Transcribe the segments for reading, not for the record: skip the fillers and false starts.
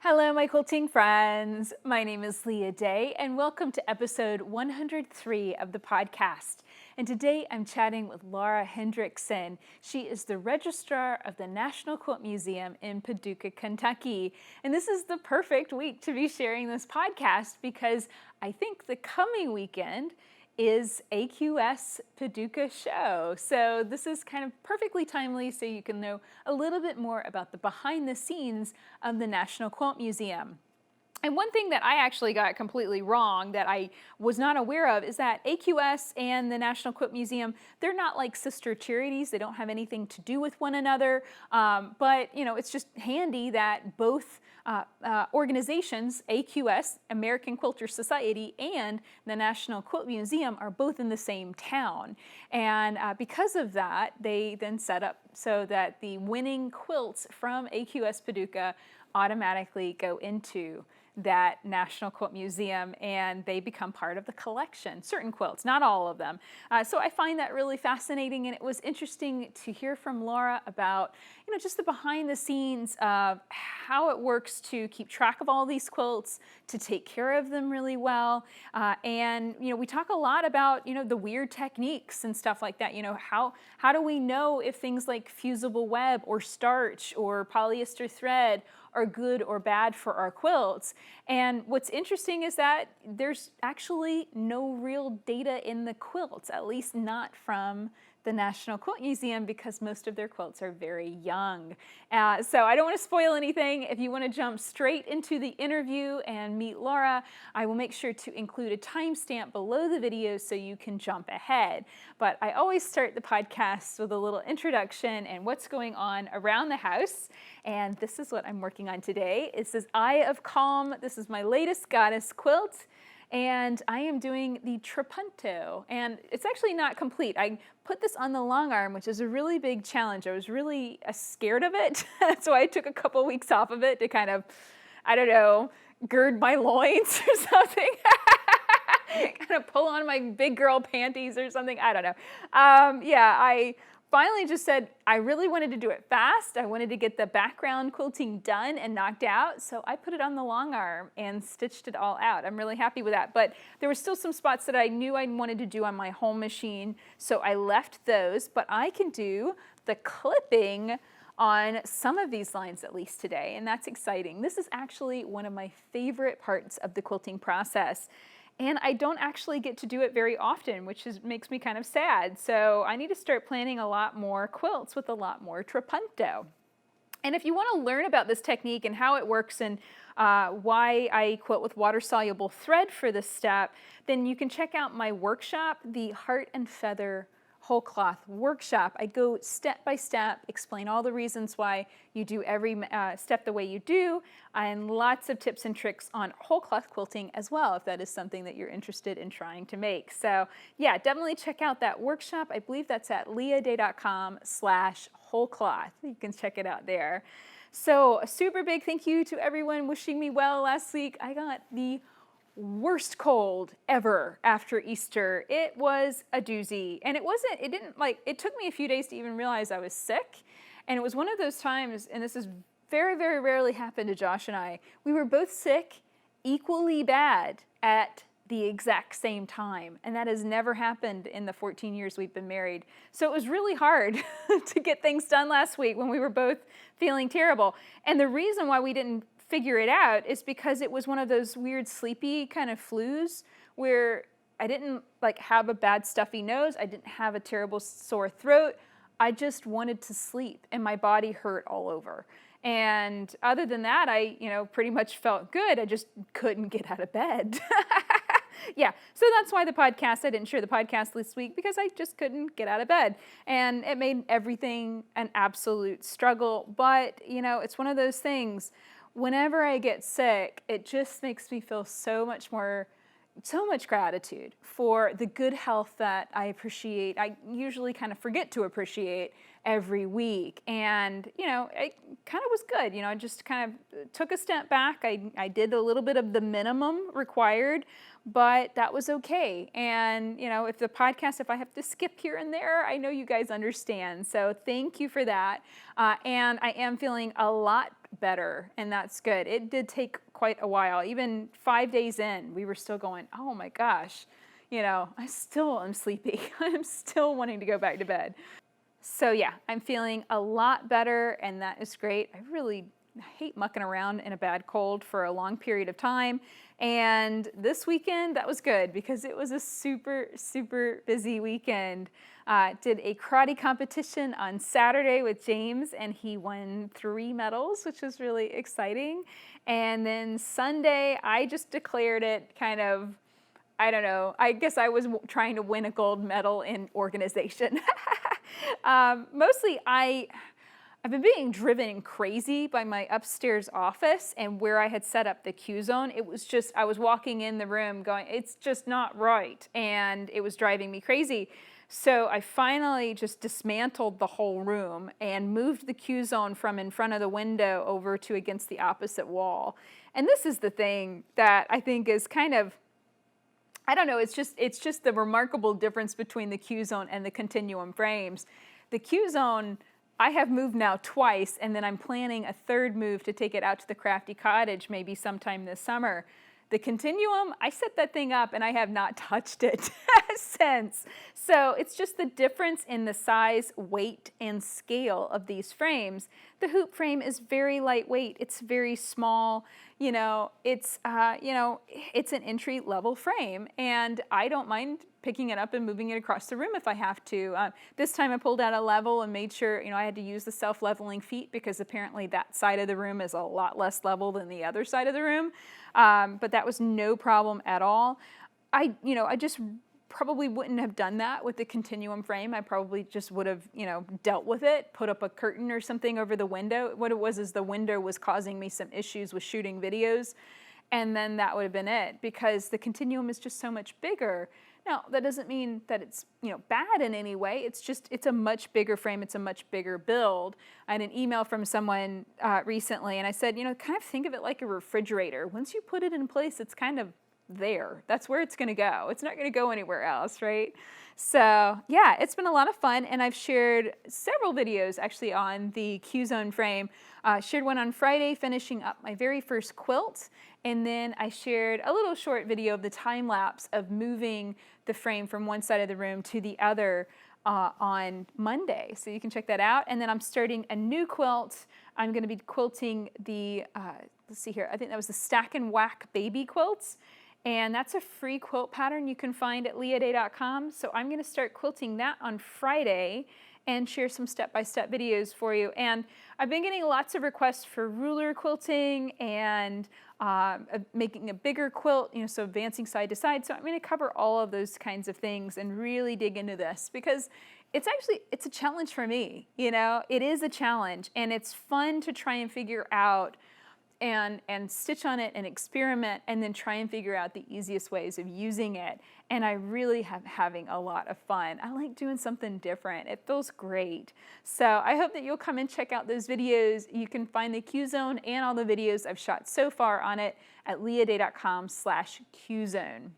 Hello, my quilting friends. My name is Leah Day, and welcome to episode 103 of the podcast. And today I'm chatting with Laura Hendrickson. She is the Registrar of the National Quilt Museum in Paducah, Kentucky. And this is the perfect week to be sharing this podcast because I think the coming weekend is AQS Paducah show. So this is kind of perfectly timely so you can know a little bit more about the behind the scenes of the National Quilt Museum. And one thing that I actually got completely wrong that I was not aware of is that AQS and the National Quilt Museum, they're not like sister charities. They don't have anything to do with one another. But it's just handy that both organizations, AQS, American Quilter Society, and the National Quilt Museum are both in the same town. And because of that, they then set up so that the winning quilts from AQS Paducah automatically go into that National Quilt Museum and they become part of the collection, certain quilts, not all of them. So I find that really fascinating, and it was interesting to hear from Laura about just the behind the scenes of how it works to keep track of all these quilts, to take care of them really well. And we talk a lot about the weird techniques and stuff like that. How do we know if things like fusible web or starch or polyester thread are good or bad for our quilts? And what's interesting is that there's actually no real data in the quilts, at least not from the National Quilt Museum, because most of their quilts are very young. So I don't want to spoil anything. If you want to jump straight into the interview and meet Laura, I will make sure to include a timestamp below the video so you can jump ahead. But I always start the podcast with a little introduction and what's going on around the house. And this is what I'm working on today. It says Eye of Calm. This is my latest goddess quilt. And I am doing the trapunto, and it's actually not complete. I put this on the long arm, which is a really big challenge. I was really scared of it, so I took a couple weeks off of it to kind of, gird my loins or something. Kind of pull on my big girl panties or something. I don't know. I finally just said I really wanted to do it fast. I wanted to get the background quilting done and knocked out, so I put it on the long arm and stitched it all out. I'm really happy with that, but there were still some spots that I knew I wanted to do on my home machine, so I left those, but I can do the clipping on some of these lines at least today, and that's exciting. This is actually one of my favorite parts of the quilting process. And I don't actually get to do it very often, which makes me kind of sad. So I need to start planning a lot more quilts with a lot more trapunto. And if you want to learn about this technique and how it works and why I quilt with water-soluble thread for this step, then you can check out my workshop, the Heart and Feather Whole Cloth Workshop. I go step by step, explain all the reasons why you do every step the way you do, and lots of tips and tricks on whole cloth quilting as well, if that is something that you're interested in trying to make. So yeah, definitely check out that workshop. I believe that's at leahday.com/wholecloth. You can check it out there. So a super big thank you to everyone wishing me well last week. I got the worst cold ever after Easter. It was a doozy, and it took me a few days to even realize I was sick. And it was one of those times, and this is very, very rarely happened to Josh and I, we were both sick equally bad at the exact same time. And that has never happened in the 14 years we've been married. So it was really hard to get things done last week when we were both feeling terrible. And the reason why we didn't figure it out is because it was one of those weird sleepy kind of flus where I didn't have a bad stuffy nose. I didn't have a terrible sore throat. I just wanted to sleep and my body hurt all over. And other than that, I, pretty much felt good. I just couldn't get out of bed. Yeah, so that's why I didn't share the podcast this week, because I just couldn't get out of bed. And it made everything an absolute struggle. But, it's one of those things. Whenever I get sick, it just makes me feel so much gratitude for the good health that I appreciate. I usually kind of forget to appreciate, every week. And, you know, it kind of was good. You know, I just kind of took a step back. I did a little bit of the minimum required, but that was okay. And, you know, if I have to skip here and there, I know you guys understand. So thank you for that. And I am feeling a lot better, and that's good. It did take quite a while. Even 5 days in, we were still going, oh my gosh, you know, I still am sleepy. I'm still wanting to go back to bed. So yeah, I'm feeling a lot better, and that is great. I really hate mucking around in a bad cold for a long period of time. And this weekend, that was good because it was a super, super busy weekend. Did a karate competition on Saturday with James, and he won 3 medals, which was really exciting. And then Sunday, I just declared it kind of, I don't know, I guess I was trying to win a gold medal in organization. Mostly I've been being driven crazy by my upstairs office and where I had set up the Q zone. It was just, I was walking in the room going, it's just not right. And it was driving me crazy. So I finally just dismantled the whole room and moved the Q zone from in front of the window over to against the opposite wall. And this is the thing that I think is kind of, I don't know, it's just the remarkable difference between the Q zone and the continuum frames. The Q zone, I have moved now twice, and then I'm planning a third move to take it out to the Crafty Cottage maybe sometime this summer. The continuum, I set that thing up and I have not touched it since. So it's just the difference in the size, weight, and scale of these frames. The hoop frame is very lightweight. It's very small. You know, it's an entry-level frame, and I don't mind picking it up and moving it across the room if I have to. This time I pulled out a level and made sure, you know, I had to use the self-leveling feet because apparently that side of the room is a lot less level than the other side of the room. But that was no problem at all. I just probably wouldn't have done that with the continuum frame. I probably just would have, you know, dealt with it, put up a curtain or something over the window. What it was is the window was causing me some issues with shooting videos, and then that would have been it because the continuum is just so much bigger. Now, that doesn't mean that it's, you know, bad in any way. It's just, it's a much bigger frame. It's a much bigger build. I had an email from someone recently, and I said, you know, kind of think of it like a refrigerator. Once you put it in place, it's kind of there. That's where it's going to go. It's not going to go anywhere else, right? So yeah, it's been a lot of fun, and I've shared several videos actually on the Q-Zone frame. Shared one on Friday finishing up my very first quilt, and then I shared a little short video of the time lapse of moving the frame from one side of the room to the other on Monday. So you can check that out. And then I'm starting a new quilt. I'm going to be quilting the, let's see here, I think that was the Stack and Whack baby quilts. And that's a free quilt pattern you can find at leahday.com. So I'm going to start quilting that on Friday and share some step-by-step videos for you. And I've been getting lots of requests for ruler quilting and making a bigger quilt, you know, so advancing side to side. So I'm going to cover all of those kinds of things and really dig into this because it's a challenge for me, you know. It is a challenge, and it's fun to try and figure out and stitch on it and experiment and then try and figure out the easiest ways of using it. And I really have having a lot of fun. I like doing something different. It feels great. So I hope that you'll come and check out those videos. You can find the Q-Zone and all the videos I've shot so far on it at leahday.com/Qzone.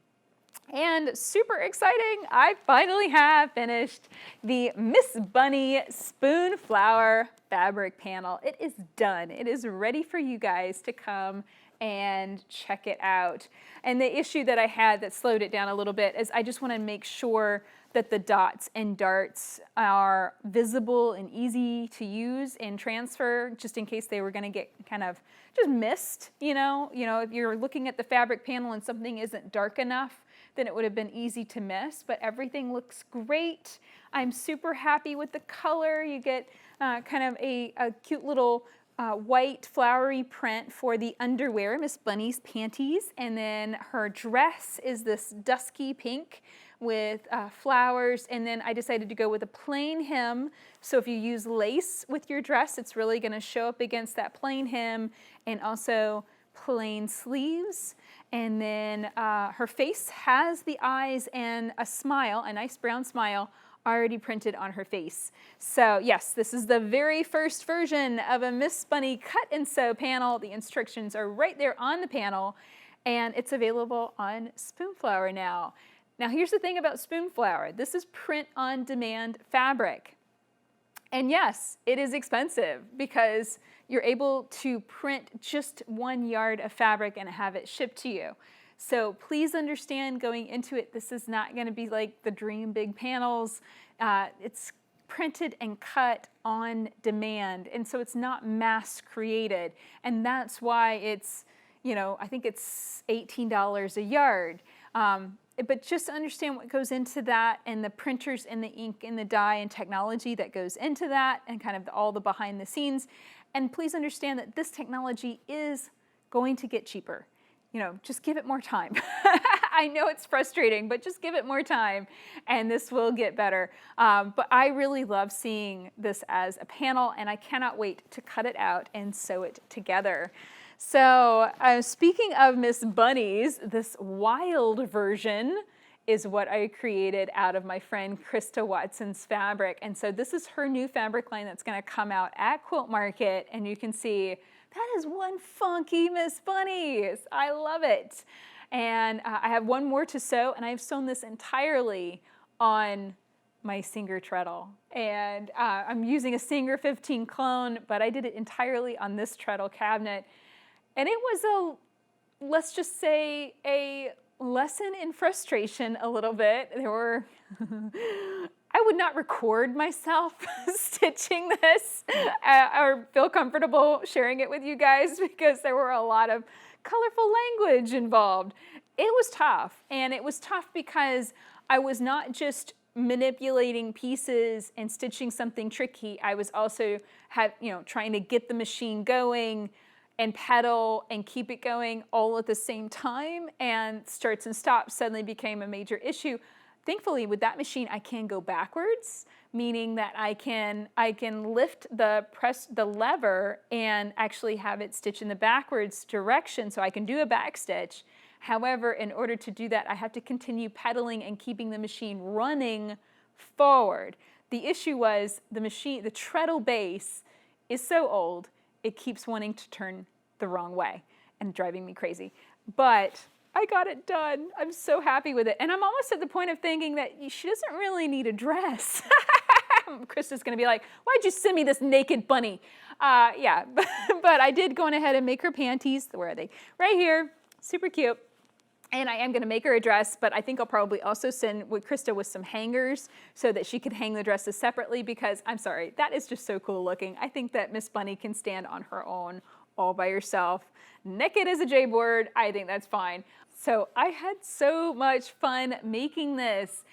And super exciting, I finally have finished the Miss Bunny Spoon Flower fabric panel. It is done. It is ready for you guys to come and check it out. And the issue that I had that slowed it down a little bit is I just want to make sure that the dots and darts are visible and easy to use and transfer, just in case they were going to get kind of just missed. You know, if you're looking at the fabric panel and something isn't dark enough, then it would have been easy to miss, but everything looks great. I'm super happy with the color. You get kind of a cute little white flowery print for the underwear, Miss Bunny's panties, and then her dress is this dusky pink with flowers, and then I decided to go with a plain hem. So if you use lace with your dress, it's really going to show up against that plain hem, and also plain sleeves. And then her face has the eyes and a smile, a nice brown smile, already printed on her face. So yes, this is the very first version of a Miss Bunny cut and sew panel. The instructions are right there on the panel, and it's available on Spoonflower now. Now here's the thing about Spoonflower. This is print on demand fabric. And yes, it is expensive because you're able to print just 1 yard of fabric and have it shipped to you. So please understand going into it, this is not going to be like the dream big panels. It's printed and cut on demand, and so it's not mass created. And that's why it's, you know, I think it's $18 a yard. But just understand what goes into that, and the printers and the ink and the dye and technology that goes into that, and kind of all the behind the scenes. And please understand that this technology is going to get cheaper. You know, just give it more time. I know it's frustrating, but just give it more time and this will get better. But I really love seeing this as a panel, and I cannot wait to cut it out and sew it together. So speaking of Miss Bunnies, this wild version is what I created out of my friend Krista Watson's fabric. And so this is her new fabric line that's gonna come out at Quilt Market, and you can see that is one funky Miss Bunnies. I love it. And I have one more to sew, and I've sewn this entirely on my Singer treadle. And I'm using a Singer 15 clone, but I did it entirely on this treadle cabinet. And it was let's just say, a lesson in frustration a little bit. There were, I would not record myself stitching this or feel comfortable sharing it with you guys because there were a lot of colorful language involved. It was tough, and it was tough because I was not just manipulating pieces and stitching something tricky. I was also trying to get the machine going and pedal and keep it going all at the same time, and starts and stops suddenly became a major issue. Thankfully, with that machine, I can go backwards, meaning that I can lift the lever and actually have it stitch in the backwards direction, so I can do a back stitch. However, in order to do that, I have to continue pedaling and keeping the machine running forward. The issue was the treadle base is so old, it keeps wanting to turn the wrong way and driving me crazy. But I got it done. I'm so happy with it. And I'm almost at the point of thinking that she doesn't really need a dress. Krista's gonna be like, why'd you send me this naked bunny? Yeah, but I did go on ahead and make her panties. Where are they? Right here, super cute. And I am gonna make her a dress, but I think I'll probably also send Krista with some hangers so that she could hang the dresses separately, because I'm sorry, that is just so cool looking. I think that Miss Bunny can stand on her own all by herself. Naked as a J-board, I think that's fine. So I had so much fun making this.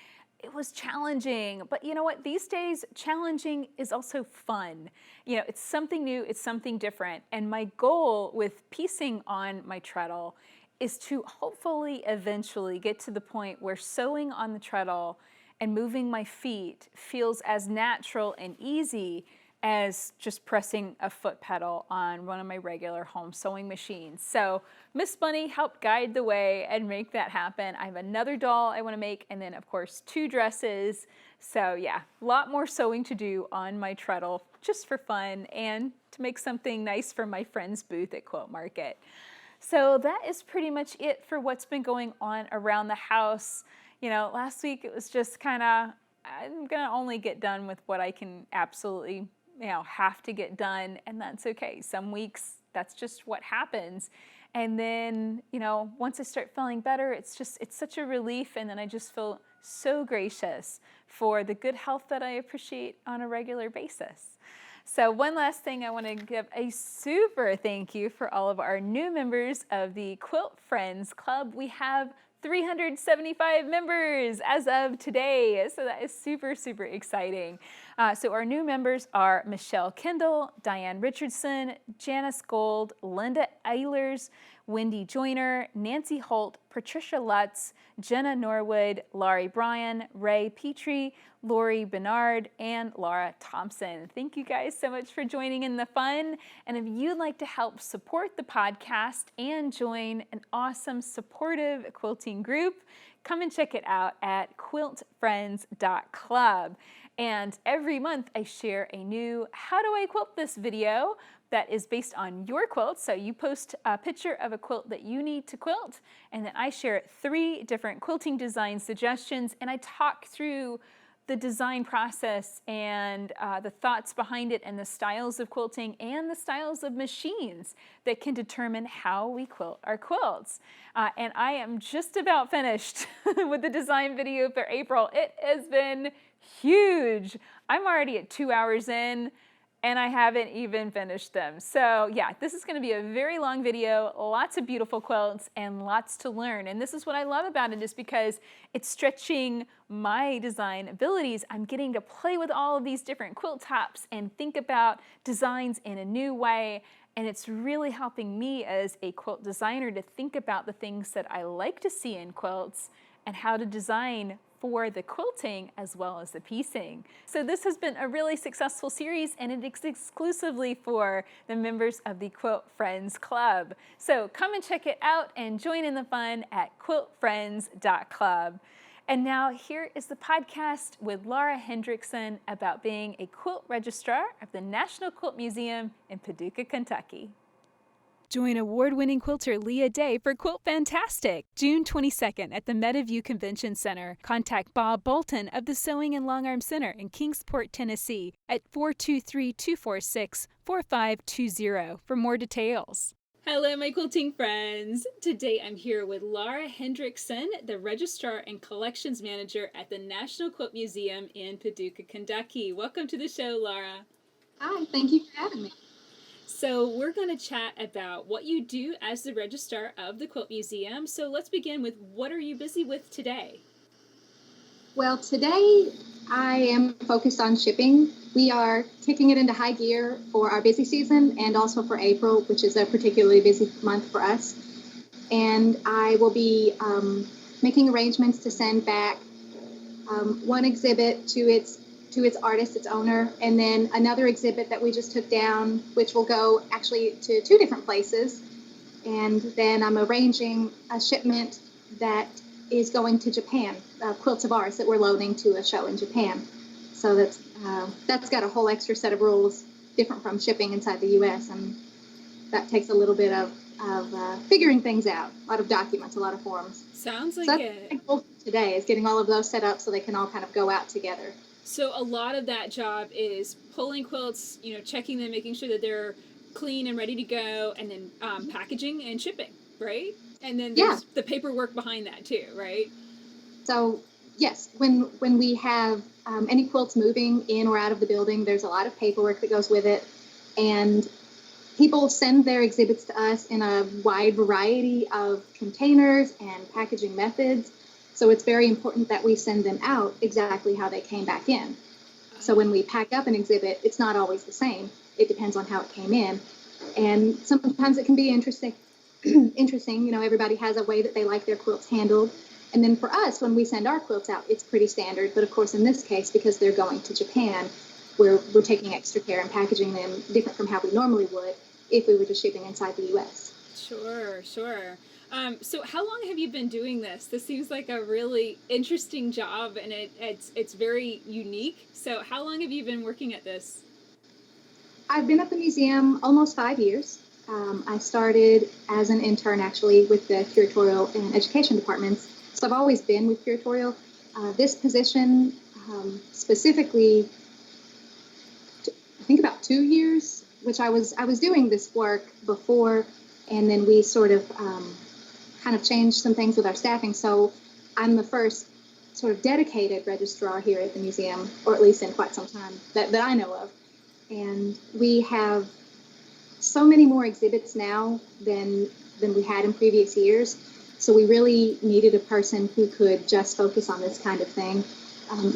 It was challenging, but you know what? These days, challenging is also fun. You know, it's something new, it's something different. And my goal with piecing on my treadle is to hopefully eventually get to the point where sewing on the treadle and moving my feet feels as natural and easy as just pressing a foot pedal on one of my regular home sewing machines. So Miss Bunny helped guide the way and make that happen. I have another doll I want to make, and then of course 2 dresses. So yeah, a lot more sewing to do on my treadle just for fun and to make something nice for my friend's booth at Quilt Market. So that is pretty much it for what's been going on around the house. You know, last week it was just kind of, I'm gonna only get done with what I can absolutely, have to get done, and that's okay. Some weeks, that's just what happens. And then, once I start feeling better, it's such a relief, and then I just feel so gracious for the good health that I appreciate on a regular basis. So one last thing, I want to give a super thank you for all of our new members of the Quilt Friends Club. We have 375 members as of today, so that is super, super exciting. So our new members are Michelle Kendall, Diane Richardson, Janice Gold, Linda Eilers, Wendy Joyner, Nancy Holt, Patricia Lutz, Jenna Norwood, Laurie Bryan, Ray Petrie, Lori Bernard, and Laura Thompson. Thank you guys so much for joining in the fun. And if you'd like to help support the podcast and join an awesome supportive quilting group, come and check it out at quiltfriends.club. And every month I share a new How Do I Quilt This video that is based on your quilt. So you post a picture of a quilt that you need to quilt, and then I share 3 different quilting design suggestions, and I talk through the design process and the thoughts behind it and the styles of quilting and the styles of machines that can determine how we quilt our quilts. And I am just about finished with the design video for April. It has been huge. I'm already at 2 hours in, and I haven't even finished them. So yeah, this is gonna be a very long video, lots of beautiful quilts and lots to learn. And this is what I love about it, is because it's stretching my design abilities. I'm getting to play with all of these different quilt tops and think about designs in a new way. And it's really helping me as a quilt designer to think about the things that I like to see in quilts and how to design for the quilting as well as the piecing. So this has been a really successful series, and it is exclusively for the members of the Quilt Friends Club. So come and check it out and join in the fun at quiltfriends.club. And now here is the podcast with Laura Hendrickson about being a quilt registrar of the National Quilt Museum in Paducah, Kentucky. Join award-winning quilter Leah Day for Quilt Fantastic, June 22nd at the Meadowview Convention Center. Contact Bob Bolton of the Sewing and Long Arm Center in Kingsport, Tennessee at 423-246-4520 for more details. Hello, my quilting friends. Today I'm here with Laura Hendrickson, the Registrar and Collections Manager at the National Quilt Museum in Paducah, Kentucky. Welcome to the show, Laura. Hi, thank you for having me. So we're going to chat about what you do as the Registrar of the Quilt Museum. So let's begin with, what are you busy with today? Well, today I am focused on shipping. We are kicking it into high gear for our busy season and also for April, which is a particularly busy month for us. And I will be making arrangements to send back one exhibit to its artist, its owner, and then another exhibit that we just took down, which will go actually to 2 different places. And then I'm arranging a shipment that is going to Japan, quilts of ours that we're loading to a show in Japan. So that's got a whole extra set of rules, different from shipping inside the U.S., and that takes a little bit of figuring things out, a lot of documents, a lot of forms. Sounds like so it. That's goal today, is getting all of those set up so they can all kind of go out together. So a lot of that job is pulling quilts, checking them, making sure that they're clean and ready to go, and then packaging and shipping, right? And then there's the paperwork behind that too, right? So yes, when we have any quilts moving in or out of the building, there's a lot of paperwork that goes with it, and people send their exhibits to us in a wide variety of containers and packaging methods. So it's very important that we send them out exactly how they came back in. So when we pack up an exhibit, it's not always the same. It depends on how it came in. And sometimes it can be interesting. Everybody has a way that they like their quilts handled. And then for us, when we send our quilts out, it's pretty standard. But of course, in this case, because they're going to Japan, we're taking extra care and packaging them different from how we normally would if we were just shipping inside the U.S. Sure. So how long have you been doing this? This seems like a really interesting job, and it's very unique. So how long have you been working at this? I've been at the museum almost 5 years. I started as an intern, actually, with the curatorial and education departments. So I've always been with curatorial. This position specifically, I think about 2 years, which I was doing this work before, and then we sort of kind of changed some things with our staffing. So I'm the first sort of dedicated registrar here at the museum, or at least in quite some time that I know of. And we have so many more exhibits now than we had in previous years. So we really needed a person who could just focus on this kind of thing.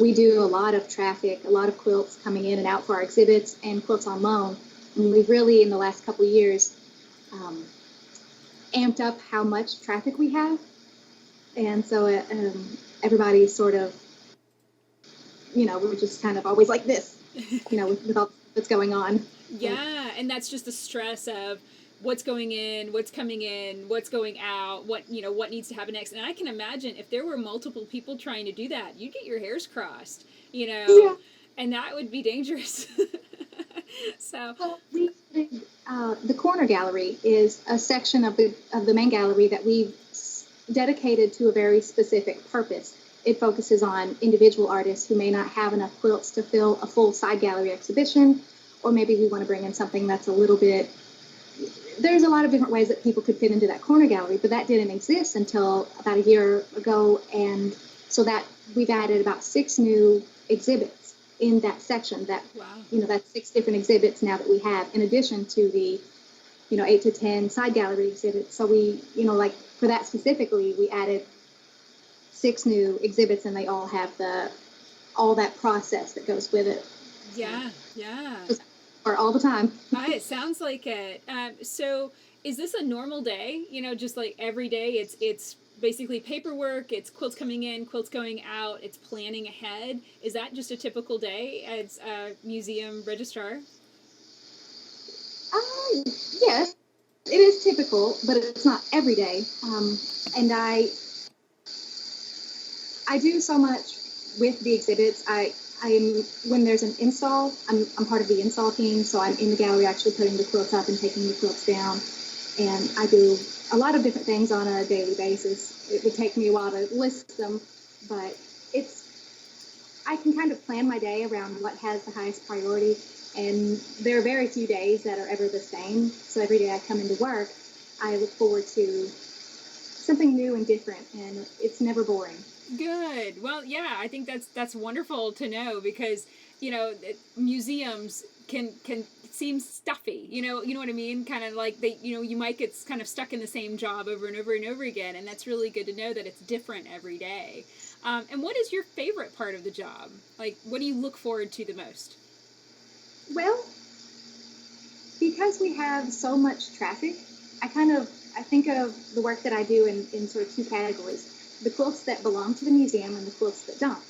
We do a lot of traffic, a lot of quilts coming in and out for our exhibits and quilts on loan. And we've really, in the last couple of years, um, amped up how much traffic we have. And so everybody's sort of, we're just kind of always like this, with all that's going on. Yeah, and that's just the stress of what's going in, what's coming in, what's going out, what needs to happen next. And I can imagine if there were multiple people trying to do that, you'd get your hairs crossed, Yeah. and that would be dangerous. So, well, the corner gallery is a section of the main gallery that we've dedicated to a very specific purpose. It focuses on individual artists who may not have enough quilts to fill a full side gallery exhibition, or maybe we want to bring in something that's a little bit. There's a lot of different ways that people could fit into that corner gallery, but that didn't exist until about a year ago, and so that we've added about 6 new exhibits in that section. wow. That's 6 different exhibits now that we have, in addition to the 8 to 10 side gallery exhibits. So we, like for that specifically, we added 6 new exhibits, and they all have all that process that goes with it. Yeah, yeah. Or all the time. It sounds like it. So is this a normal day? Just like every day, it's basically paperwork, it's quilts coming in, quilts going out, it's planning ahead. Is that just a typical day as a museum registrar? Yes, it is typical, but it's not every day. And I do so much with the exhibits. When there's an install, I'm part of the install team, so I'm in the gallery actually putting the quilts up and taking the quilts down. And I do a lot of different things on a daily basis. It would take me a while to list them, but I can kind of plan my day around what has the highest priority. And there are very few days that are ever the same. So every day I come into work, I look forward to something new and different, and it's never boring. Good. Well, yeah, I think that's wonderful to know because museums can seem stuffy. You know what I mean. Kind of like you might get kind of stuck in the same job over and over and over again, and that's really good to know that it's different every day. And what is your favorite part of the job? Like, what do you look forward to the most? Well, because we have so much traffic, I think of the work that I do in sort of 2 categories: the quilts that belong to the museum and the quilts that don't.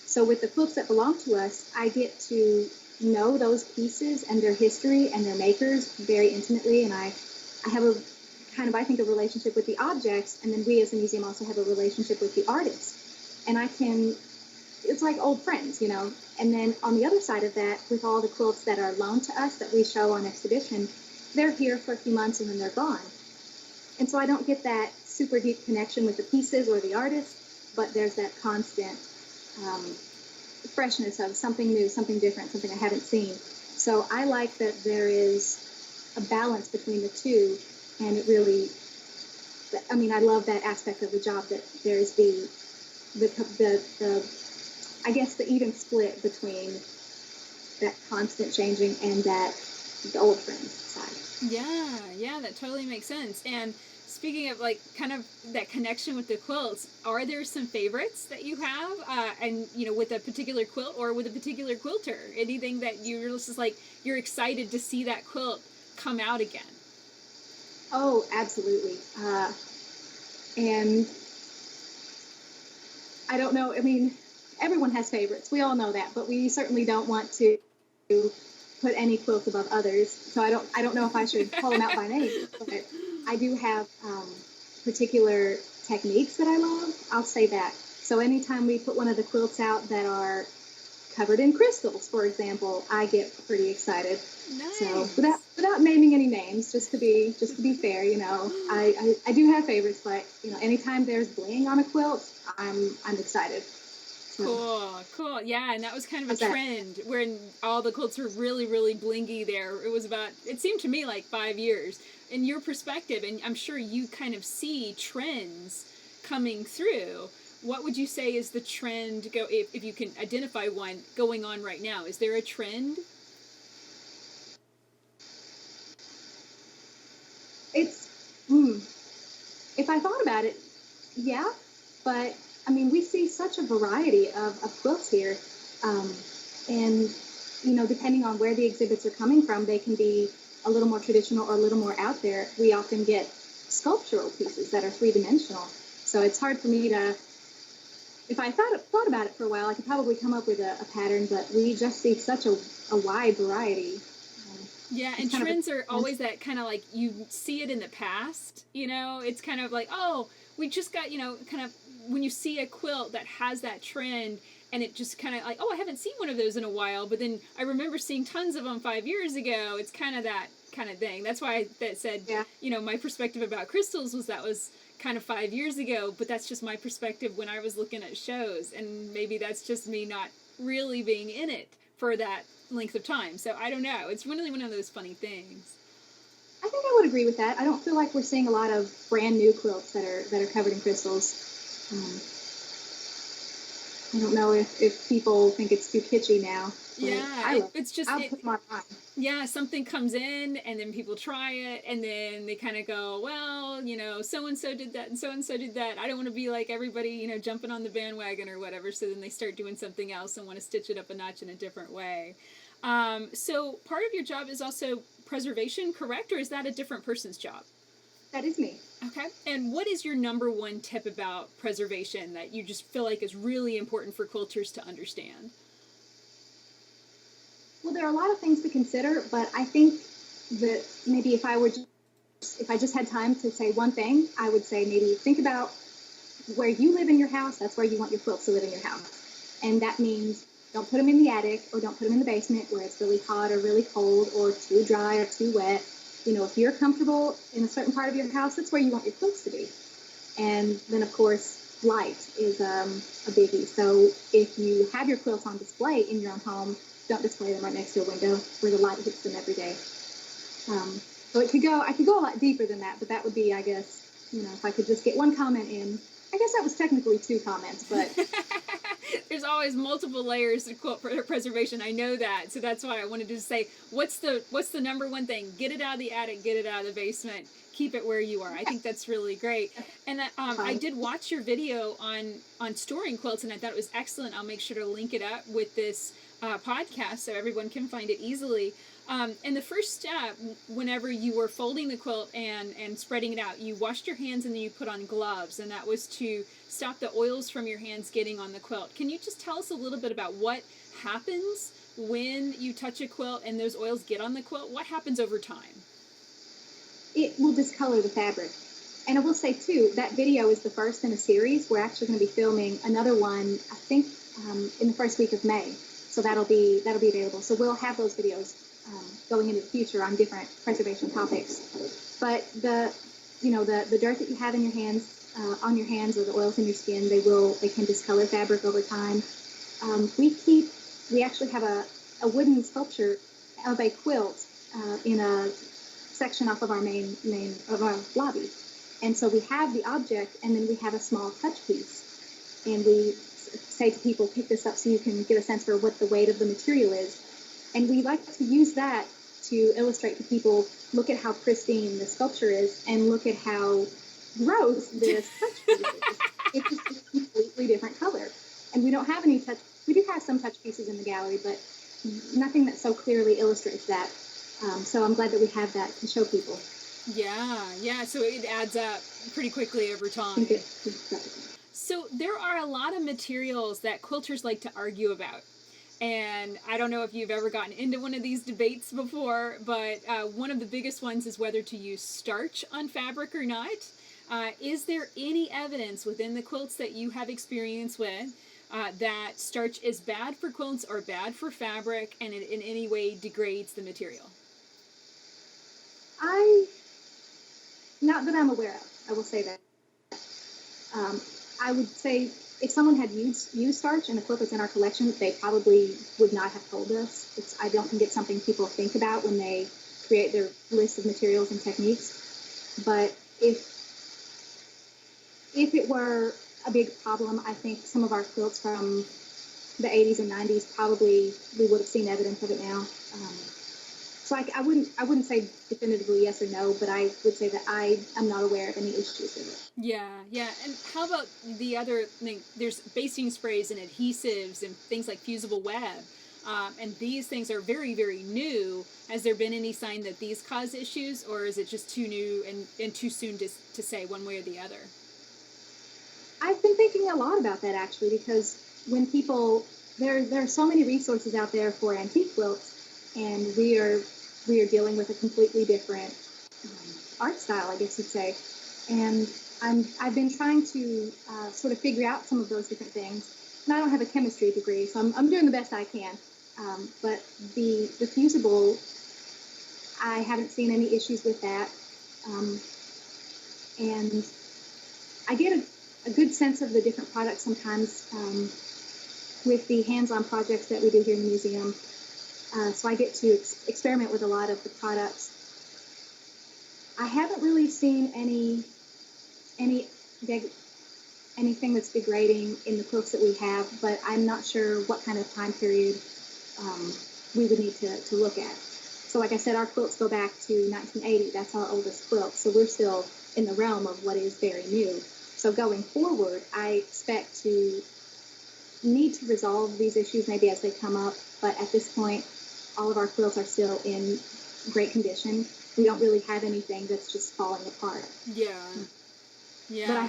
So with the quilts that belong to us, I get to know those pieces and their history and their makers very intimately, and I have a kind of, I think, a relationship with the objects, and then we as a museum also have a relationship with the artists. And it's like old friends, And then on the other side of that, with all the quilts that are loaned to us that we show on exhibition, they're here for a few months and then they're gone. And so I don't get that super deep connection with the pieces or the artists, but there's that constant freshness of something new, something different, something I haven't seen. So I like that there is a balance between the two, and it really, I love that aspect of the job, that there is the I guess the even split between that constant changing and the old friends side. Yeah, that totally makes sense. And speaking of like kind of that connection with the quilts, are there some favorites that you have? And with a particular quilt or with a particular quilter, anything that you're just like you're excited to see that quilt come out again? Oh, absolutely. And I don't know. Everyone has favorites. We all know that, but we certainly don't want to put any quilts above others. So I don't know if I should call them out by name, but I do have particular techniques that I love. I'll say that. So anytime we put one of the quilts out that are covered in crystals, for example, I get pretty excited. Nice. So without naming any names, just to be fair, I do have favorites, but anytime there's bling on a quilt, I'm excited. Cool. Yeah, and that was kind of a trend when all the quilts were really, really blingy there. It seemed to me like 5 years. In your perspective, and I'm sure you kind of see trends coming through, what would you say is the trend, if you can identify one, going on right now? Is there a trend? If I thought about it, yeah, but I mean, we see such a variety of quilts here. Um, and, depending on where the exhibits are coming from, they can be a little more traditional or a little more out there. We often get sculptural pieces that are three-dimensional. So it's hard for me to, if I thought about it for a while, I could probably come up with a pattern, but we just see such a wide variety. Yeah, and trends are always that kind of like you see it in the past, it's kind of like, oh, we just got, kind of when you see a quilt that has that trend and it just kind of like, oh, I haven't seen one of those in a while, but then I remember seeing tons of them 5 years ago. It's kind of that kind of thing. That's why that said, Yeah. My perspective about crystals was that was kind of 5 years ago, but that's just my perspective when I was looking at shows, and maybe that's just me not really being in it for that length of time. So I don't know. It's really one of those funny things. I think I would agree with that. I don't feel like we're seeing a lot of brand new quilts that are covered in crystals. I don't know if people think it's too kitschy now. Yeah, it's just I'll put my mind. Yeah, something comes in and then people try it and then they kind of go, well, so and so did that and so did that. I don't want to be like everybody, jumping on the bandwagon or whatever. So then they start doing something else and want to stitch it up a notch in a different way. So part of your job is also preservation, correct? Or is that a different person's job? That is me. Okay. And what is your number one tip about preservation that you just feel like is really important for quilters to understand? Well, there are a lot of things to consider, but I think that maybe if I just had time to say one thing, I would say maybe think about where you live in your house. That's where you want your quilts to live in your house. And that means don't put them in the attic or don't put them in the basement where it's really hot or really cold or too dry or too wet. If you're comfortable in a certain part of your house, that's where you want your quilts to be. And then, of course, light is a biggie. So if you have your quilts on display in your own home, don't display them right next to a window where the light hits them every day. So I could go a lot deeper than that, but that would be, I guess, if I could just get one comment in. I guess that was technically 2 comments, but there's always multiple layers to quilt preservation. I know that, so that's why I wanted to say, what's the number one thing? Get it out of the attic, get it out of the basement, keep it where you are. I think that's really great. And I did watch your video on storing quilts, and I thought it was excellent. I'll make sure to link it up with this podcast so everyone can find it easily. And the first step, whenever you were folding the quilt and spreading it out, you washed your hands and then you put on gloves, and that was to stop the oils from your hands getting on the quilt. Can you just tell us a little bit about what happens when you touch a quilt and those oils get on the quilt? What happens over time? It will discolor the fabric. And I will say, too, that video is the first in a series. We're actually going to be filming another one, I think, in the first week of May. So that'll be available. So we'll have those videos going into the future on different preservation topics. But the dirt that you have in your hands, on your hands, or the oils in your skin, they can discolor fabric over time. We actually have a wooden sculpture of a quilt in a section off of our main of our lobby, and so we have the object, and then we have a small touch piece, and we say to people, pick this up so you can get a sense for what the weight of the material is. And we like to use that to illustrate to people, look at how pristine the sculpture is, and look at how gross this touch piece is. It's just a completely different color. And we don't have any we do have some touch pieces in the gallery, but nothing that so clearly illustrates that. So I'm glad that we have that to show people. Yeah, so it adds up pretty quickly over time. So there are a lot of materials that quilters like to argue about. And I don't know if you've ever gotten into one of these debates before, but one of the biggest ones is whether to use starch on fabric or not. Is there any evidence within the quilts that you have experience with that starch is bad for quilts or bad for fabric, and it in any way degrades the material? Not that I'm aware of, I will say that. I would say if someone had used starch in the quilt that's in our collection, they probably would not have told us. I don't think it's something people think about when they create their list of materials and techniques. But if it were a big problem, I think some of our quilts from the 80s and 90s, probably we would have seen evidence of it now. So I wouldn't say definitively yes or no, but I would say that I am not aware of any issues with it. Yeah, yeah. And how about the other thing? There's basting sprays and adhesives and things like fusible web. And these things are very, very new. Has there been any sign that these cause issues, or is it just too new and too soon to say one way or the other? I've been thinking a lot about that actually, because when people there are so many resources out there for antique quilts, and we are dealing with a completely different art style, I guess you'd say, and I've been trying to sort of figure out some of those different things. And I don't have a chemistry degree, so I'm doing the best I can. But the fusible, I haven't seen any issues with that, and I get a good sense of the different products sometimes with the hands-on projects that we do here in the museum. So I get to experiment with a lot of the products. I haven't really seen anything that's degrading in the quilts that we have, but I'm not sure what kind of time period we would need to look at. So like I said, our quilts go back to 1980. That's our oldest quilt. So we're still in the realm of what is very new. So going forward, I expect to need to resolve these issues maybe as they come up. But at this point, all of our quilts are still in great condition. We don't really have anything that's just falling apart. Yeah. Yeah. But I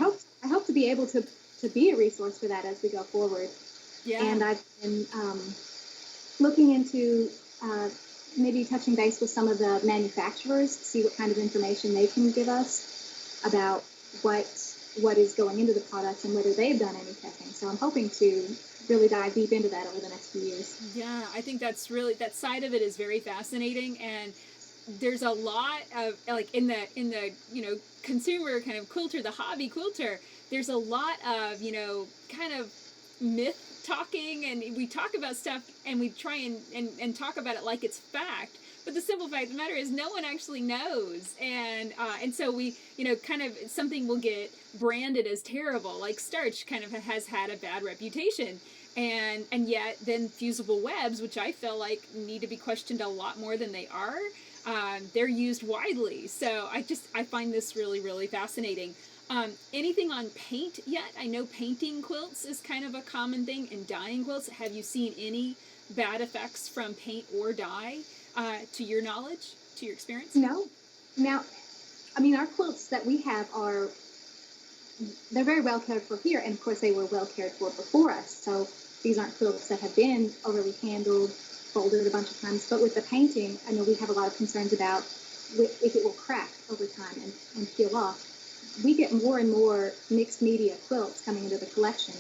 hope to be able to be a resource for that as we go forward. Yeah. And I've been looking into maybe touching base with some of the manufacturers to see what kind of information they can give us about what is going into the products and whether they've done any testing. So I'm hoping to really dive deep into that over the next few years. Yeah, I think that's really, that side of it is very fascinating. And there's a lot of, like, in the consumer kind of quilter, the hobby quilter, there's a lot of kind of myth talking, and we talk about stuff and we try and talk about it like it's fact, but the simple fact of the matter is no one actually knows. And so we kind of, something will get branded as terrible, like starch kind of has had a bad reputation, and yet then fusible webs, which I feel like need to be questioned a lot more than they are, they're used widely. So I find this really, really fascinating. Anything on paint yet? I know painting quilts is kind of a common thing, and dyeing quilts. Have you seen any bad effects from paint or dye, to your knowledge, to your experience? No. Now, I mean, our quilts that we have they're very well cared for here, and of course they were well cared for before us. So these aren't quilts that have been overly handled, folded a bunch of times. But with the painting, I know we have a lot of concerns about if it will crack over time and peel off. We get more and more mixed media quilts coming into the collection.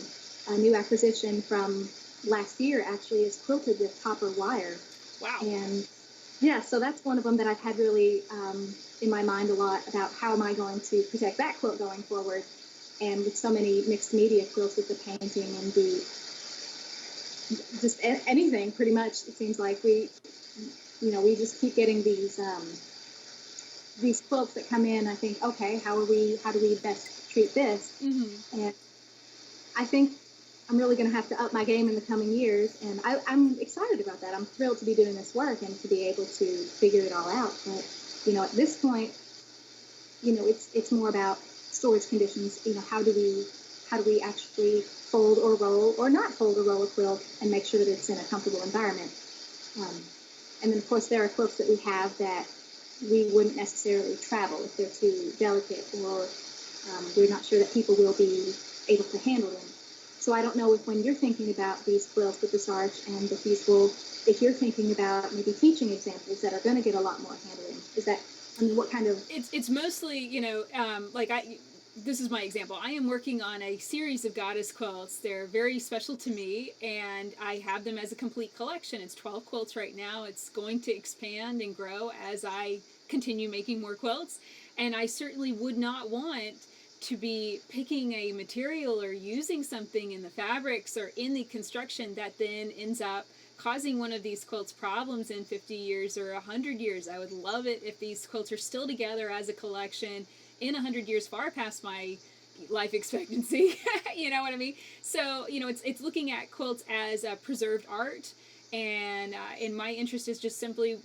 A new acquisition from last year actually is quilted with copper wire. Wow. And yeah, so that's one of them that I've had really in my mind a lot about how am I going to protect that quilt going forward. And with so many mixed media quilts with the painting and the just anything pretty much, it seems like we just keep getting these quilts that come in. I think, okay, how do we best treat this? Mm-hmm. And I think I'm really going to have to up my game in the coming years, and I'm excited about that. I'm thrilled to be doing this work and to be able to figure it all out. But at this point, it's more about storage conditions. How do we actually fold or roll or not fold or roll a quilt and make sure that it's in a comfortable environment? And then of course there are quilts that we have that we wouldn't necessarily travel if they're too delicate, or we're not sure that people will be able to handle them. So I don't know if when you're thinking about these quilts with the starch and the fusible, if you're thinking about maybe teaching examples that are going to get a lot more handling. What kind of... It's mostly, this is my example. I am working on a series of goddess quilts. They're very special to me, and I have them as a complete collection. It's 12 quilts right now. It's going to expand and grow as I continue making more quilts, and I certainly would not want to be picking a material or using something in the fabrics or in the construction that then ends up causing one of these quilts problems in 50 years or 100 years. I would love it if these quilts are still together as a collection in 100 years, far past my life expectancy. You know what I mean? So, it's looking at quilts as a preserved art And my interest is just simply,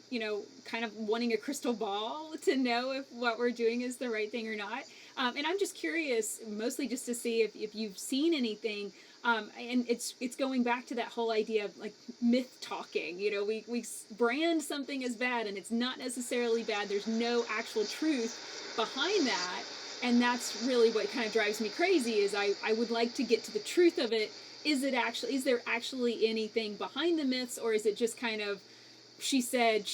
kind of wanting a crystal ball to know if what we're doing is the right thing or not. And I'm just curious, mostly just to see if you've seen anything. And it's going back to that whole idea of like myth talking. We brand something as bad, and it's not necessarily bad. There's no actual truth behind that. And that's really what kind of drives me crazy is I would like to get to the truth of it. Is there actually anything behind the myths, or is it just kind of she said,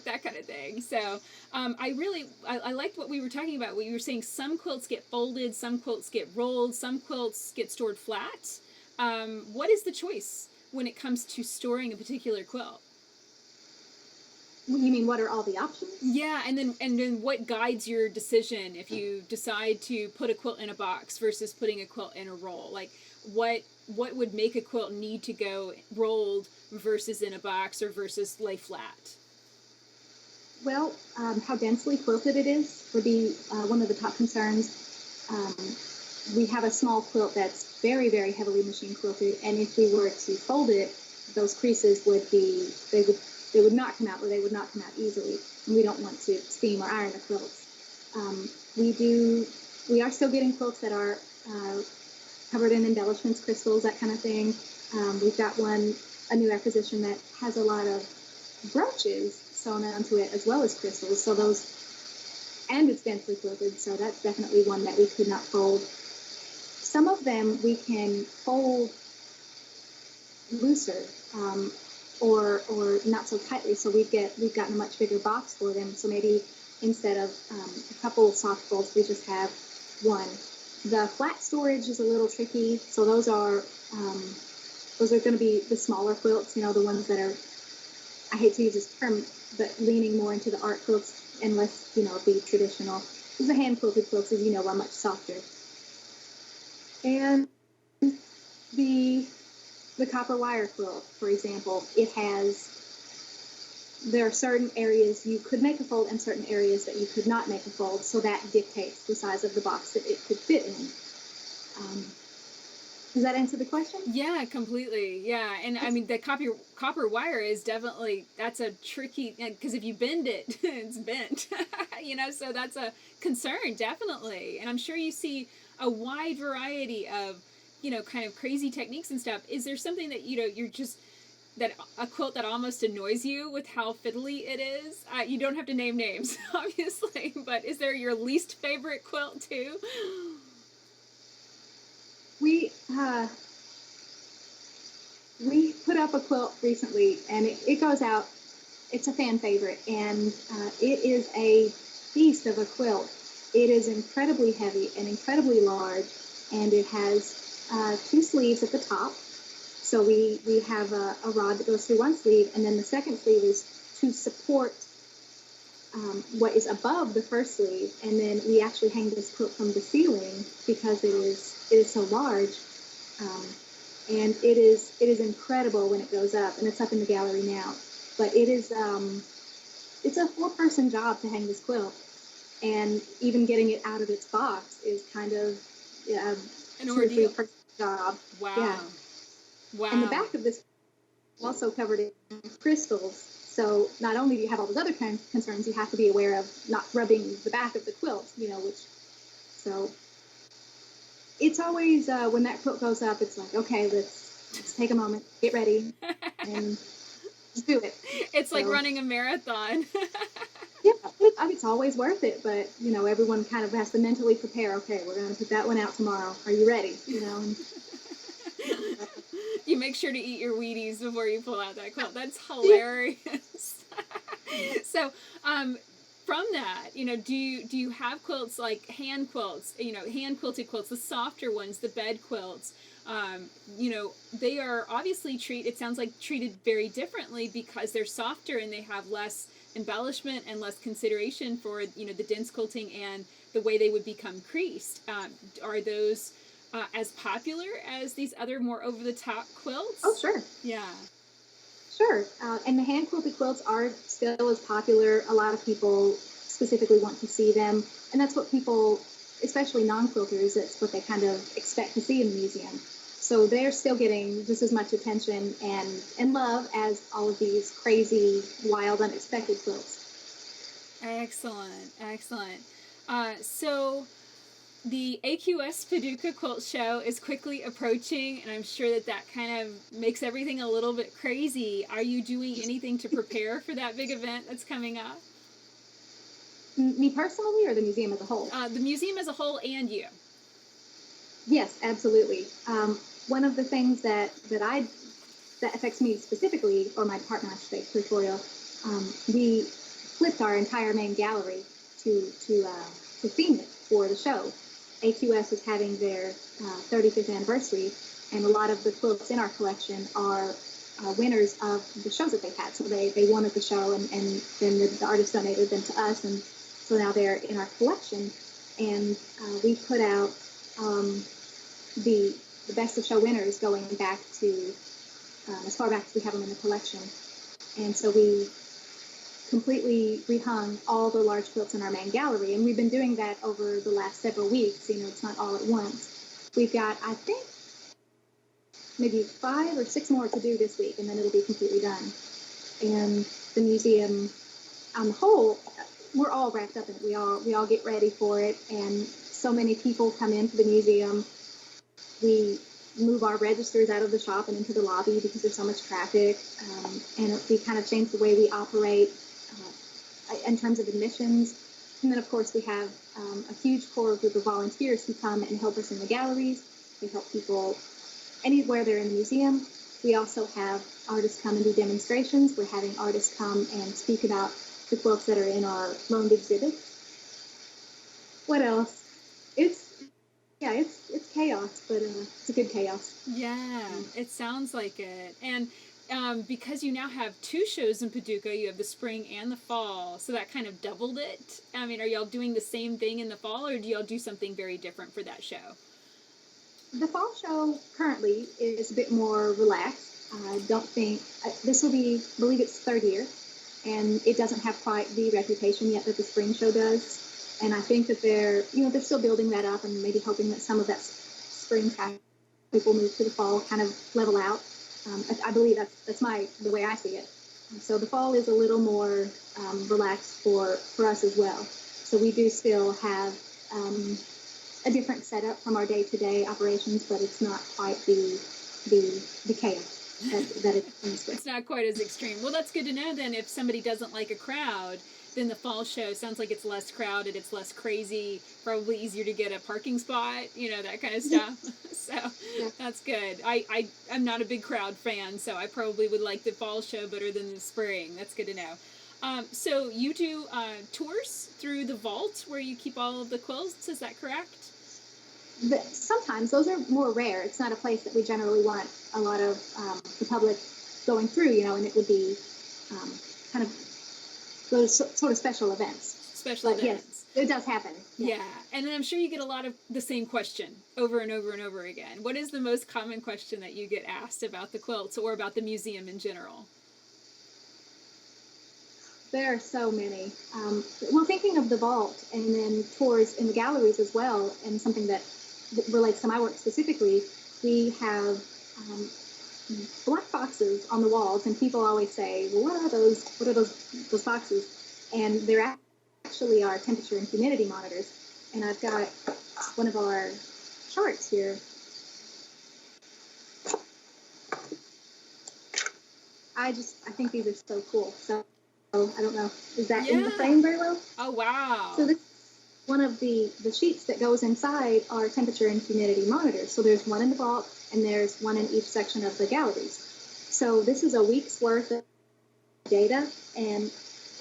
that kind of thing? So I liked what we were talking about. We were saying some quilts get folded, some quilts get rolled, some quilts get stored flat. What is the choice when it comes to storing a particular quilt? You mean what are all the options? Yeah, and then what guides your decision if you decide to put a quilt in a box versus putting a quilt in a roll? Like what would make a quilt need to go rolled versus in a box or versus lay flat? Well, how densely quilted it is would be one of the top concerns. We have a small quilt that's very, very heavily machine quilted, and if we were to fold it, those creases they would not come out, or they would not come out easily, and we don't want to steam or iron the quilts. We are still getting quilts that are covered in embellishments, crystals, that kind of thing. We've got a new acquisition that has a lot of brooches sewn onto it as well as crystals, and it's densely quilted, so that's definitely one that we could not fold. Some of them we can fold looser, or not so tightly, so we've gotten a much bigger box for them, so maybe instead of a couple of soft folds, we just have one. The flat storage is a little tricky, so those are going to be the smaller quilts, the ones that are, I hate to use this term, but leaning more into the art quilts and less, the traditional. The hand quilted quilts, as you know, are much softer. And the copper wire quilt, for example, there are certain areas you could make a fold and certain areas that you could not make a fold, so that dictates the size of the box that it could fit in. Does that answer the question? Yeah, completely. Yeah, and I mean the copper wire is definitely, that's a tricky, because if you bend it, it's bent. So that's a concern, definitely. And I'm sure you see a wide variety of kind of crazy techniques and stuff. Is there something that you're just that a quilt that almost annoys you with how fiddly it is? You don't have to name names, obviously, but is there your least favorite quilt too? We put up a quilt recently, and it goes out. It's a fan favorite, and it is a beast of a quilt. It is incredibly heavy and incredibly large, and it has 2 sleeves at the top. So we have a rod that goes through one sleeve, and then the second sleeve is to support what is above the first sleeve, and then we actually hang this quilt from the ceiling because it is so large, and it is incredible when it goes up, and it's up in the gallery now. But it's a 4-person job to hang this quilt, and even getting it out of its box is kind of An 2 or ordeal. 3-person job. Wow. Yeah. Wow. And the back of this is also covered in crystals. So not only do you have all those other concerns, you have to be aware of not rubbing the back of the quilt, so it's always, when that quilt goes up, it's like, okay, let's take a moment, get ready, and just do it. It's like running a marathon. Yeah, it's always worth it, but, everyone kind of has to mentally prepare, okay, we're going to put that one out tomorrow. Are you ready? You make sure to eat your Wheaties before you pull out that quilt. That's hilarious. So, from that, do you have quilts like hand quilts, hand quilted quilts, the softer ones, the bed quilts? They are obviously treated very differently because they're softer and they have less embellishment and less consideration for, the dense quilting and the way they would become creased. Are those as popular as these other more over-the-top quilts? Oh, sure. Yeah. Sure. And the hand quilted quilts are still as popular. A lot of people specifically want to see them. And that's what people, especially non-quilters, that's what they kind of expect to see in the museum. So they're still getting just as much attention and love as all of these crazy, wild, unexpected quilts. Excellent, excellent. So the AQS Paducah Quilt Show is quickly approaching, and I'm sure that that kind of makes everything a little bit crazy. Are you doing anything to prepare for that big event that's coming up? Me personally, or the museum as a whole? The museum as a whole and you. Yes, absolutely. One of the things that affects me specifically, or my department, I should say, curatorial, we flipped our entire main gallery to theme it for the show. AQS is having their 35th anniversary, and a lot of the quilts in our collection are winners of the shows that they've had. So they won at the show, and then the artist donated them to us, and so now they're in our collection. And we put out the best of show winners going back to as far back as we have them in the collection. And so we completely rehung all the large quilts in our main gallery, and we've been doing that over the last several weeks. It's not all at once. We've got, I think, maybe 5 or 6 more to do this week, and then it'll be completely done. And the museum on the whole, we're all wrapped up in it. We all get ready for it, and so many people come into the museum. We move our registers out of the shop and into the lobby because there's so much traffic, and we kind of change the way we operate in terms of admissions. And then, of course, we have a huge core group of volunteers who come and help us in the galleries. We help people anywhere they're in the museum. We also have artists come and do demonstrations. We're having artists come and speak about the quilts that are in our loaned exhibit. What else? It's chaos, but it's a good chaos. Yeah, it sounds like it. And because you now have 2 shows in Paducah, you have the spring and the fall, so that kind of doubled it. I mean, are y'all doing the same thing in the fall, or do y'all do something very different for that show? The fall show currently is a bit more relaxed. I don't think this will be, I believe it's 3rd year, and it doesn't have quite the reputation yet that the spring show does. And I think that they're still building that up, and maybe hoping that some of that spring traffic will move to the fall, kind of level out. I believe that's the way I see it. So the fall is a little more relaxed for us as well. So we do still have a different setup from our day-to-day operations, but it's not quite the chaos that it comes with. It's not quite as extreme. Well, that's good to know then. If somebody doesn't like a crowd, then the fall show sounds like it's less crowded, it's less crazy, probably easier to get a parking spot, that kind of stuff. So yeah. That's good. I'm not a big crowd fan, so I probably would like the fall show better than the spring. That's good to know. So you do tours through the vault where you keep all of the quilts, is that correct? Sometimes those are more rare. It's not a place that we generally want a lot of the public going through, and it would be kind of those sort of special events. But yes, it does happen. Yeah, and then I'm sure you get a lot of the same question over and over and over again. What is the most common question that you get asked about the quilts or about the museum in general? There are so many. Well, thinking of the vault and then tours in the galleries as well, and something that relates to my work specifically, we have black boxes on the walls, and people always say, well, what are those boxes? And they're actually our temperature and humidity monitors. And I've got one of our charts here. I think these are so cool. So I don't know, is that in the frame very well? Oh, wow. So this one of the sheets that goes inside are temperature and humidity monitors. So there's one in the vault, and there's one in each section of the galleries. So this is a week's worth of data, and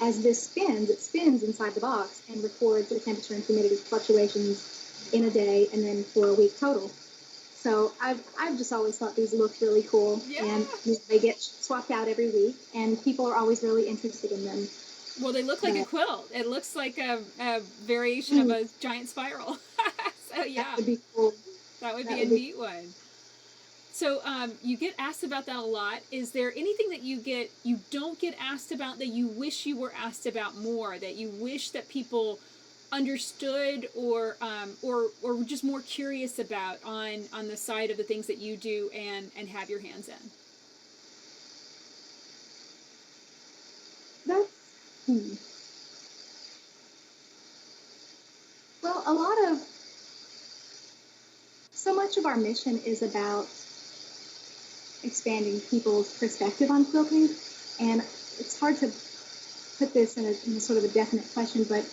as this spins, it spins inside the box and records the temperature and humidity fluctuations in a day and then for a week total. So I've just always thought these looked really cool, and they get swapped out every week, and people are always really interested in them. Well, they look like a quilt. It looks like a variation of a giant spiral. So yeah, that would be cool. That would be a neat one. So you get asked about that a lot. Is there anything that you don't get asked about that you wish you were asked about more, that you wish that people understood or just more curious about on the side of the things that you do and have your hands in? That's, hmm. Well, so much of our mission is about expanding people's perspective on quilting. And it's hard to put this in a sort of a definite question, but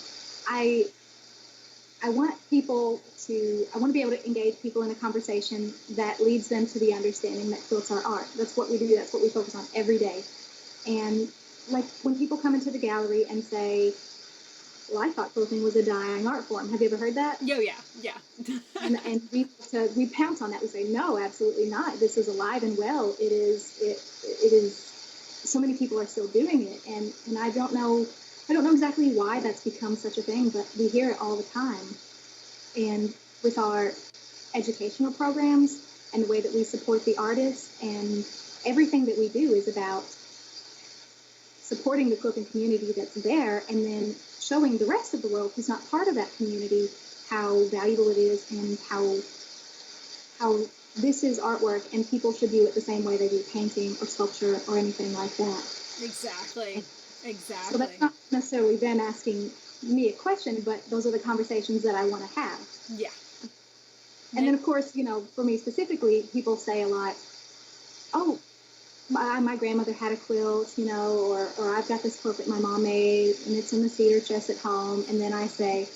I I want I want to be able to engage people in a conversation that leads them to the understanding that quilts are art. That's what we do. That's what we focus on every day. And like when people come into the gallery and say, well, I thought quilting was a dying art form. Have you ever heard that? Oh, yeah, yeah. And we pounce on that. We say, no, absolutely not. This is alive and well. It is. So many people are still doing it, and I don't know exactly why that's become such a thing, but we hear it all the time. And with our educational programs and the way that we support the artists, and everything that we do is about supporting the quilting community that's there, and then showing the rest of the world who's not part of that community how valuable it is, and how this is artwork and people should view it the same way they do painting or sculpture or anything like that. Exactly. So that's not necessarily them asking me a question, but those are the conversations that I want to have. Yeah. And then, of course, for me specifically, people say a lot, oh, my grandmother had a quilt, or I've got this quilt that my mom made, and it's in the cedar chest at home. And then I say,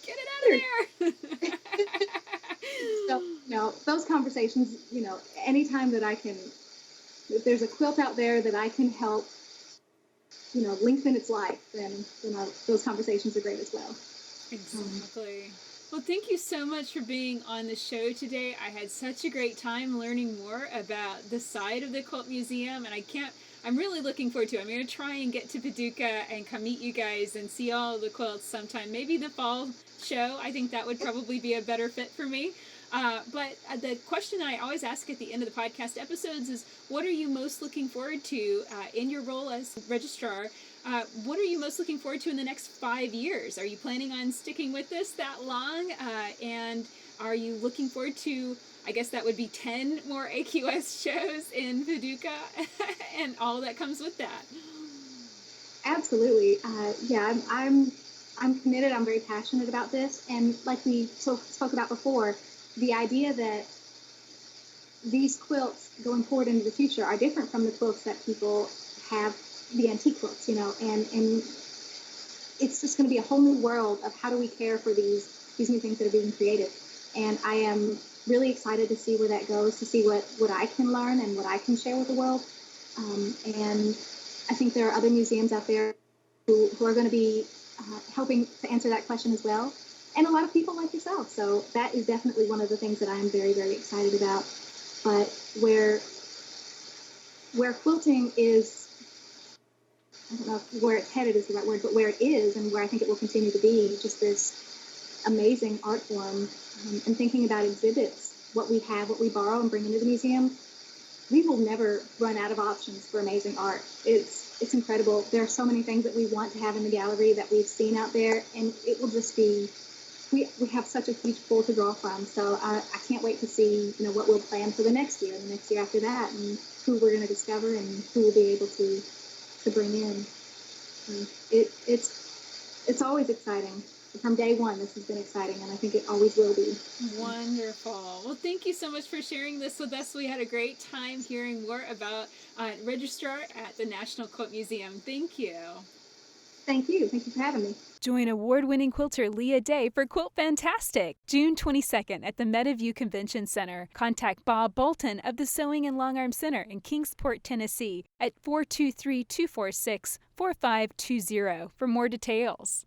get it out of there. So, those conversations, anytime that I can, if there's a quilt out there that I can help, lengthen its life, then those conversations are great as well. Exactly. Well, thank you so much for being on the show today. I had such a great time learning more about the side of the Quilt Museum, and I'm really looking forward to it. I'm going to try and get to Paducah and come meet you guys and see all the quilts sometime. Maybe the fall show. I think that would probably be a better fit for me. But the question that I always ask at the end of the podcast episodes is, what are you most looking forward to in your role as registrar? What are you most looking forward to in the next 5 years? Are you planning on sticking with this that long? And are you looking forward to, I guess that would be 10 more AQS shows in Paducah and all that comes with that? Absolutely. Yeah, I'm committed. I'm very passionate about this. And like we spoke about before, the idea that these quilts going forward into the future are different from the quilts that people have, the antique quilts, and it's just going to be a whole new world of how do we care for these new things that are being created. And I am really excited to see where that goes, to see what I can learn and what I can share with the world. And I think there are other museums out there who are going to be helping to answer that question as well. And a lot of people like yourself. So that is definitely one of the things that I'm very, very excited about. But where quilting is, I don't know if where it's headed is the right word, but where it is and where I think it will continue to be, just this amazing art form. And thinking about exhibits, what we have, what we borrow and bring into the museum, we will never run out of options for amazing art. It's incredible. There are so many things that we want to have in the gallery that we've seen out there, and it will just be, we have such a huge pool to draw from. So I can't wait to see, what we'll plan for the next year and the next year after that, and who we're going to discover and who we'll be able to bring in. It's always exciting. From day one, this has been exciting, and I think it always will be. Wonderful. Well, thank you so much for sharing this with us. We had a great time hearing more about Registrar at the National Quilt Museum. Thank you. Thank you. Thank you for having me. Join award-winning quilter Leah Day for Quilt Fantastic, June 22nd at the Meadowview Convention Center. Contact Bob Bolton of the Sewing and Long Arm Center in Kingsport, Tennessee at 423-246-4520 for more details.